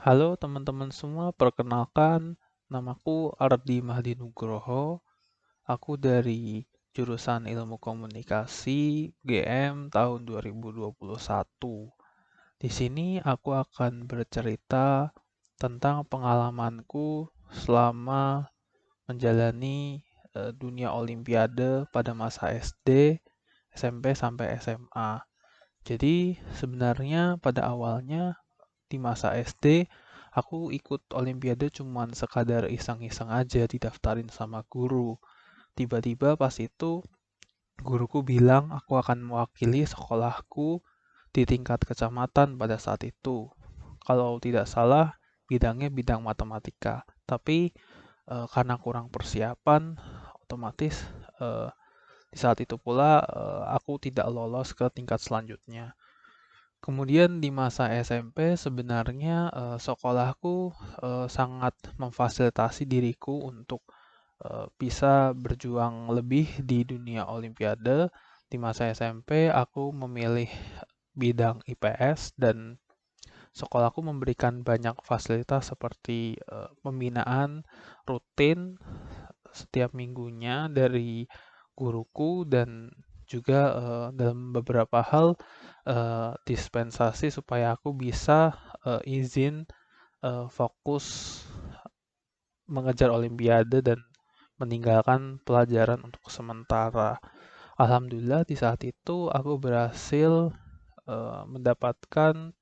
Halo teman-teman semua, perkenalkan namaku Ardi Mahdi Nugroho. Aku dari jurusan Ilmu Komunikasi GM tahun 2021. Di sini aku akan bercerita tentang pengalamanku selama menjalani dunia Olimpiade pada masa SD, SMP sampai SMA. Jadi sebenarnya pada awalnya di masa SD, aku ikut Olimpiade cuman sekadar iseng-iseng aja didaftarin sama guru. Tiba-tiba pas itu guruku bilang aku akan mewakili sekolahku di tingkat kecamatan pada saat itu. Kalau tidak salah, bidangnya bidang matematika. Tapi karena kurang persiapan, otomatis eh, di saat itu pula aku tidak lolos ke tingkat selanjutnya. Kemudian di masa SMP sebenarnya sekolahku sangat memfasilitasi diriku untuk bisa berjuang lebih di dunia Olimpiade. Di masa SMP aku memilih bidang IPS dan sekolahku memberikan banyak fasilitas seperti pembinaan rutin setiap minggunya dari guruku dan juga dalam beberapa hal dispensasi supaya aku bisa izin fokus mengejar Olimpiade dan meninggalkan pelajaran untuk sementara. Alhamdulillah di saat itu aku berhasil mendapatkan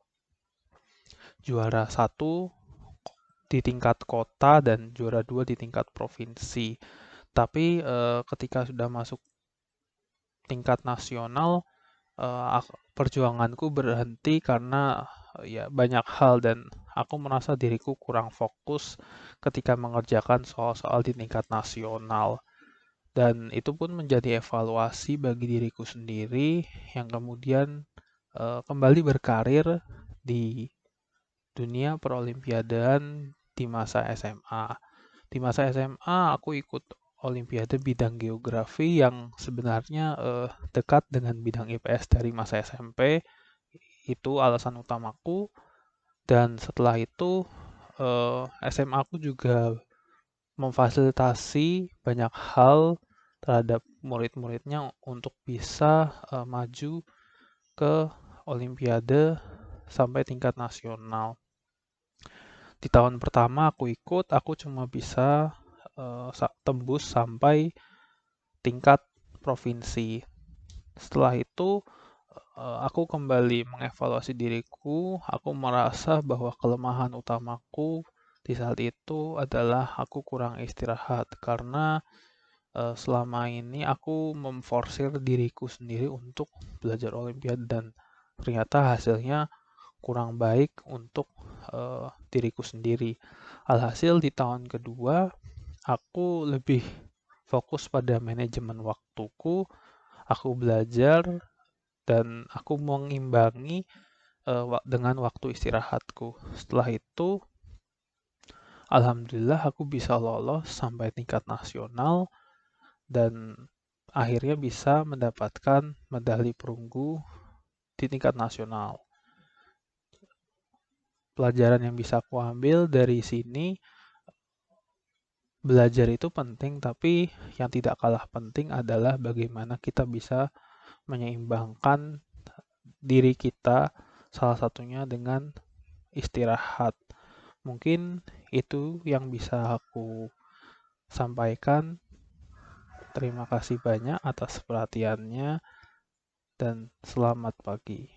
juara satu di tingkat kota dan juara dua di tingkat provinsi. Tapi ketika sudah masuk tingkat nasional, perjuanganku berhenti karena ya banyak hal dan aku merasa diriku kurang fokus ketika mengerjakan soal-soal di tingkat nasional. Dan itu pun menjadi evaluasi bagi diriku sendiri yang kemudian kembali berkarir di dunia perolimpiadan di masa SMA. Di masa SMA aku ikut Olimpiade bidang geografi yang sebenarnya dekat dengan bidang IPS dari masa SMP. Itu alasan utamaku. Dan setelah itu SMA aku juga memfasilitasi banyak hal terhadap murid-muridnya untuk bisa maju ke Olimpiade sampai tingkat nasional. Di tahun pertama aku ikut, aku cuma bisa tembus sampai tingkat provinsi. Setelah itu, aku kembali mengevaluasi diriku. Aku merasa bahwa kelemahan utamaku di saat itu adalah aku kurang istirahat karena selama ini aku memforsir diriku sendiri untuk belajar Olimpiade dan ternyata hasilnya kurang baik untuk diriku sendiri. Alhasil di tahun kedua, aku lebih fokus pada manajemen waktuku, aku belajar, dan aku mengimbangi dengan waktu istirahatku. Setelah itu, alhamdulillah aku bisa lolos sampai tingkat nasional dan akhirnya bisa mendapatkan medali perunggu di tingkat nasional. Pelajaran yang bisa aku ambil dari sini, belajar itu penting, tapi yang tidak kalah penting adalah bagaimana kita bisa menyeimbangkan diri kita, salah satunya dengan istirahat. Mungkin itu yang bisa aku sampaikan. Terima kasih banyak atas perhatiannya dan selamat pagi.